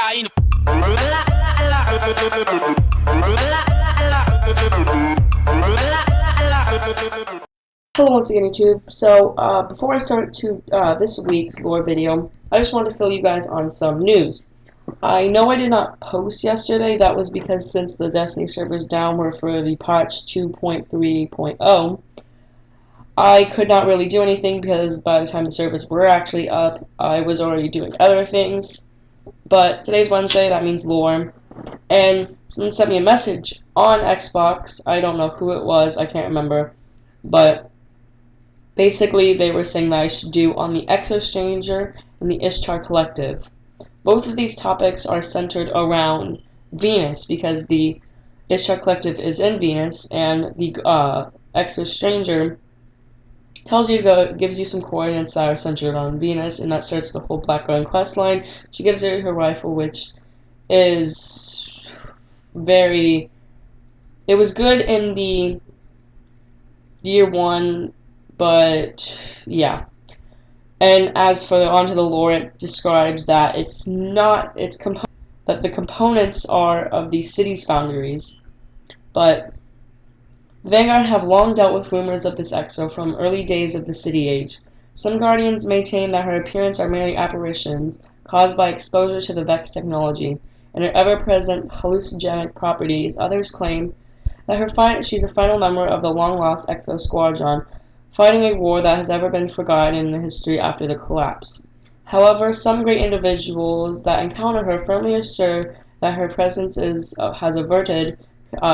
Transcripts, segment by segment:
caindo. Hello once again, YouTube. So, before I start this week's lore video, I just wanted to fill you guys on some news. I know I did not post yesterday. That was because since the Destiny servers down were for the patch 2.3.0, I could not really do anything because by the time the servers were actually up, I was already doing other things. But today's Wednesday, that means lore. And someone sent me a message on Xbox. I don't know who it was, I can't remember. But basically, they were saying that I should do on the Exo Stranger and the Ishtar Collective. Both of these topics are centered around Venus because the Ishtar Collective is in Venus, and the Exo Stranger gives you some coordinates that are centered on Venus, and that starts the whole Black Garden quest line. She gives her rifle, which is very... It was good in the year 1, but yeah. And as for onto the lore, it describes that that the components are of the city's foundries. But Vanguard have long dealt with rumors of this Exo from early days of the City Age. Some Guardians maintain that her appearance are merely apparitions caused by exposure to the Vex technology and her ever-present hallucinogenic properties. Others claim that she's a final member of the long-lost Exo Squadron, fighting a war that has ever been forgotten in the history after the collapse. However, some great individuals that encounter her firmly assert that her presence has averted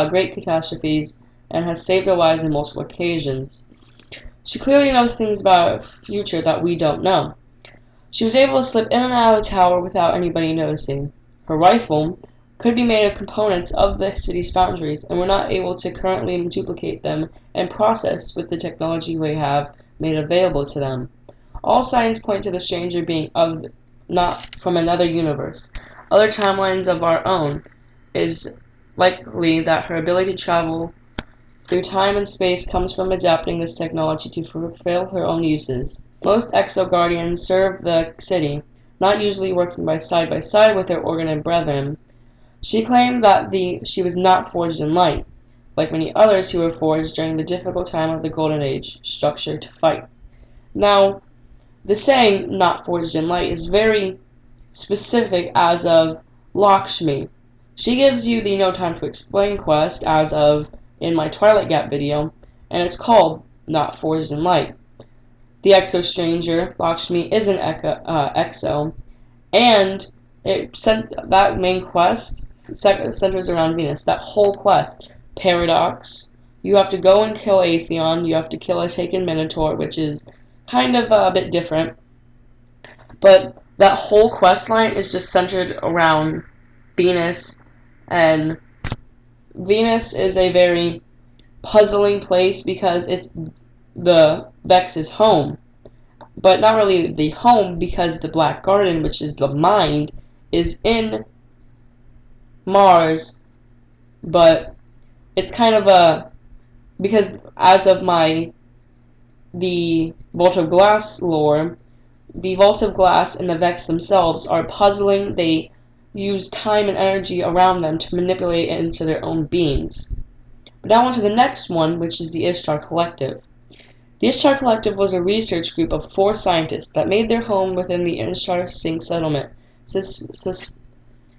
great catastrophes and has saved their lives on multiple occasions. She clearly knows things about her future that we don't know. She was able to slip in and out of the tower without anybody noticing. Her rifle could be made of components of the city's foundries, and we're not able to currently duplicate them and process with the technology we have made available to them. All signs point to the stranger being not from another universe. Other timelines of our own. Is likely that her ability to travel through time and space comes from adapting this technology to fulfill her own uses. Most Exo Guardians serve the city, not usually working side by side with their Organid brethren. She claimed that she was not forged in light, like many others who were forged during the difficult time of the Golden Age structure to fight. Now, the saying, not forged in light, is very specific as of Lakshmi. She gives you the No Time to Explain quest as of in my Twilight Gap video, and it's called Not Forged in Light. The Exo Stranger, Lakshmi, is an Exo, and that main quest centers around Venus. That whole quest. Paradox. You have to go and kill Atheon. You have to kill a taken Minotaur, which is kind of a bit different. But that whole quest line is just centered around Venus, and Venus is a very puzzling place because it's the Vex's home. But not really the home, because the Black Garden, which is the mind, is in Mars. But it's kind of because as of the Vault of Glass lore, the Vault of Glass and the Vex themselves are puzzling. They use time and energy around them to manipulate it into their own beings. But now on to the next one, which is the Ishtar Collective. The Ishtar Collective was a research group of 4 scientists that made their home within the Ishtar Sink settlement,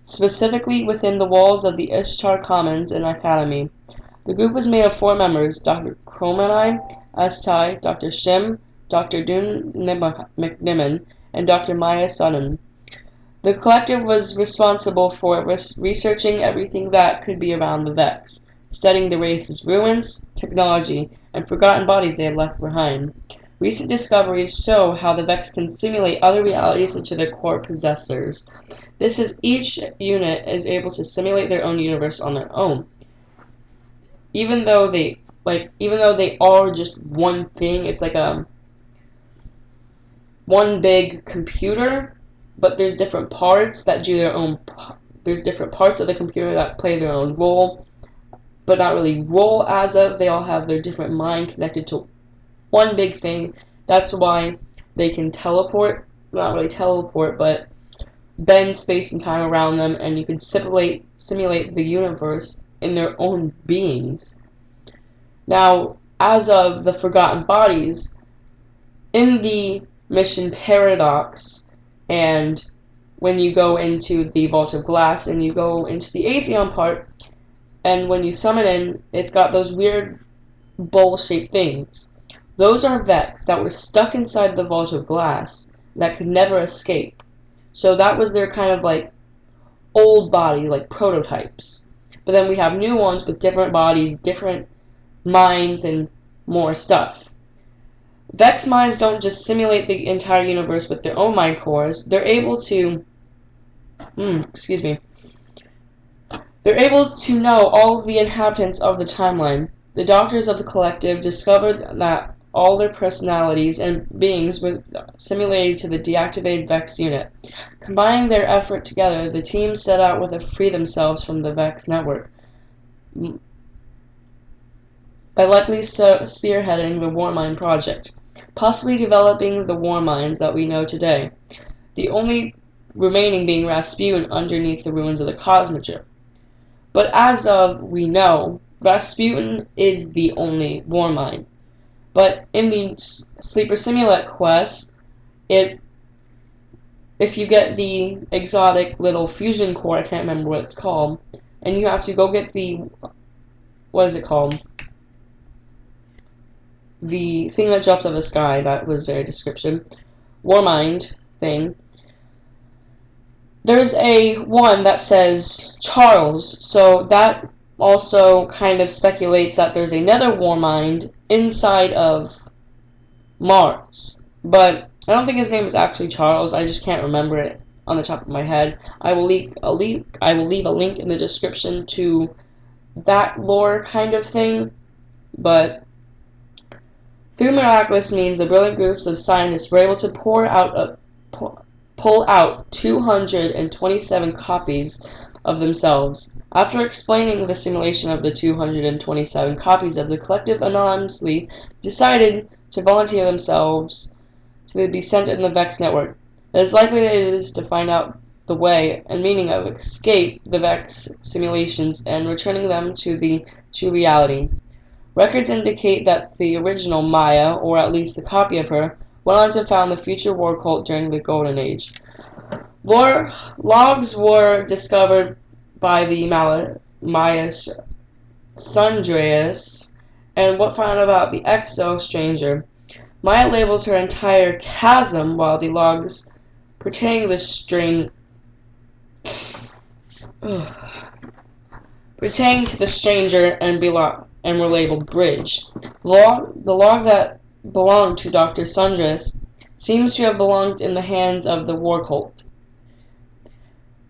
specifically within the walls of the Ishtar Commons and Academy. The group was made of 4 members: Dr. Charlemagne, Astai, Dr. Shim, Dr. Dune McNiman, and Dr. Maya Sudden. The collective was responsible for researching everything that could be around the Vex, studying the race's ruins, technology, and forgotten bodies they had left behind. Recent discoveries show how the Vex can simulate other realities into their core possessors. This is, each unit is able to simulate their own universe on their own. Even though they are just one thing, it's like one big computer. But there's different parts that do their own. There's different parts of the computer that play their own role, but not really role as of. They all have their different mind connected to one big thing. That's why they can teleport. Not really teleport, but bend space and time around them, and you could simulate the universe in their own beings. Now, as of the Forgotten Bodies, in the Mission Paradox, and when you go into the Vault of Glass and you go into the Atheon part, and when you summon in, it's got those weird bowl-shaped things. Those are Vex that were stuck inside the Vault of Glass that could never escape. So that was their kind of like old body, like prototypes. But then we have new ones with different bodies, different minds, and more stuff. Vex minds don't just simulate the entire universe with their own mind cores. They're able to They're able to know all of the inhabitants of the timeline. The doctors of the collective discovered that all their personalities and beings were simulated to the deactivated Vex unit. Combining their effort together, the team set out to free themselves from the Vex network, by likely spearheading the Warmind project, possibly developing the Warminds that we know today, the only remaining being Rasputin underneath the ruins of the Cosmogen. But as of we know, Rasputin is the only Warmind. But in the Sleeper Simulet quest, if you get the exotic little fusion core, I can't remember what it's called, and you have to go get the, what is it called? The thing that drops out of the sky, that was their description, Warmind thing. There's a one that says Charles, so that also kind of speculates that there's another Warmind inside of Mars. But I don't think his name is actually Charles, I just can't remember it on the top of my head. I will leave a link in the description to that lore kind of thing, but through Miraculous means the brilliant groups of scientists were able to pull out 227 copies of themselves. After explaining the simulation of the 227 copies of the collective anonymously decided to volunteer themselves to be sent in the Vex network. It is likely that it is to find out the way and meaning of escape the Vex simulations and returning them to the true reality. Records indicate that the original Maya, or at least a copy of her, went on to found the future war cult during the Golden Age. Logs were discovered by the Maya Sundreus, and what found about the Exo Stranger. Maya labels her entire chasm, while the logs pertaining to the stranger and were labeled Bridge. The log that belonged to Dr. Sundress seems to have belonged in the hands of the war cult.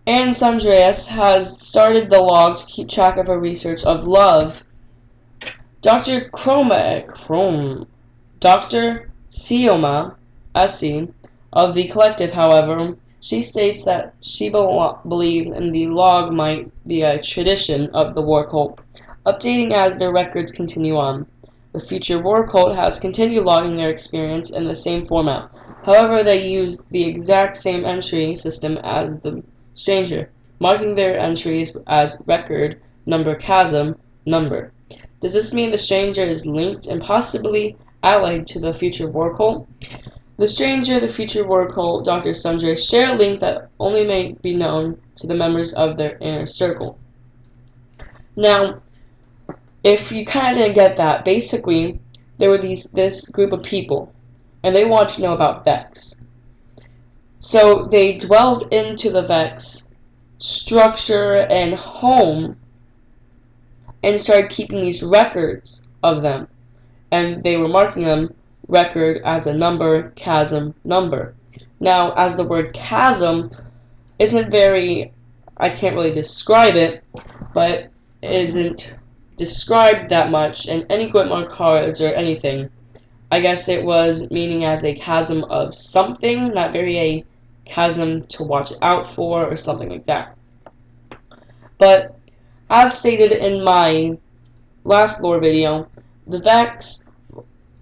Anne Sundress has started the log to keep track of her research of love. Dr. Sioma Essie of the collective, however, she states that she believes in the log might be a tradition of the war cult, updating as their records continue on. The future war cult has continued logging their experience in the same format. However, they use the exact same entry system as the stranger, marking their entries as record number chasm number. Does this mean the stranger is linked and possibly allied to the future war cult? The stranger, the future war cult, Dr. Sundray share a link that only may be known to the members of their inner circle. Now, if you kind of didn't get that, basically, there were this group of people, and they wanted to know about Vex. So they dwelled into the Vex structure and home, and started keeping these records of them. And they were marking them record as a number, chasm, number. Now, as the word chasm isn't very, I can't really describe it, but it isn't described that much in any Gwitmar cards or anything. I guess it was meaning as a chasm of something, not very a chasm to watch out for or something like that. But as stated in my last lore video, the Vex,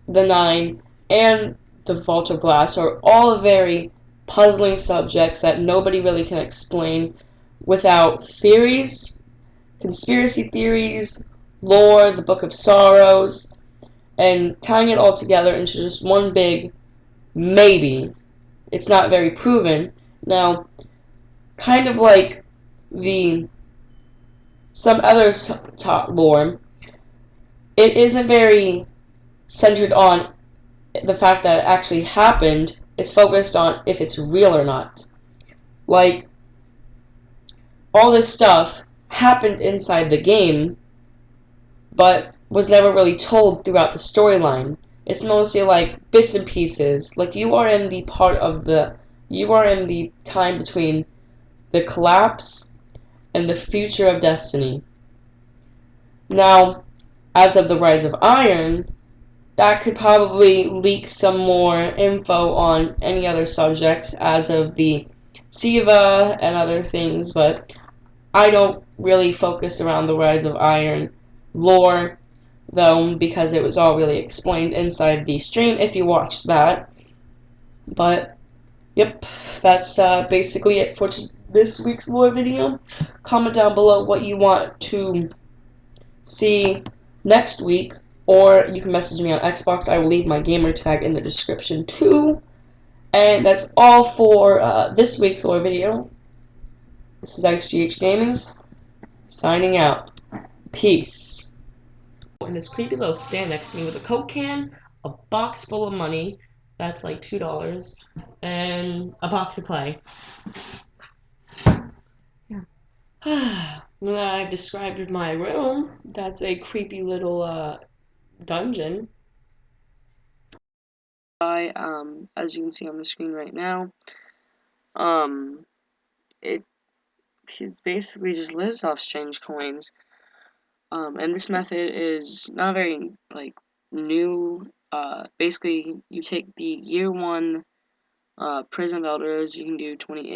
the Nine, and the Vault of Glass are all very puzzling subjects that nobody really can explain without theories, conspiracy theories, lore, the Book of Sorrows, and tying it all together into just one big maybe. It's not very proven. Now, kind of like some other lore, it isn't very centered on the fact that it actually happened. It's focused on if it's real or not. Like, all this stuff happened inside the game, but was never really told throughout the storyline. It's mostly like bits and pieces. Like, you are in the time between the collapse and the future of Destiny. Now, as of the Rise of Iron, that could probably leak some more info on any other subject as of the Siva and other things, but I don't really focus around the Rise of Iron lore, though, because it was all really explained inside the stream if you watched that. But, yep, that's basically it for this week's lore video. Comment down below what you want to see next week, or you can message me on Xbox. I will leave my gamer tag in the description too. And that's all for this week's lore video. This is XGH Gaming's signing out. Peace. And this creepy little stand next to me with a Coke can, a box full of money, that's like $2, and a box of clay. Yeah. When I described my room, that's a creepy little dungeon. As you can see on the screen right now, he basically just lives off strange coins. And this method is not very, like, new. Basically, you take the year 1 Prison of Elders, you can do 28.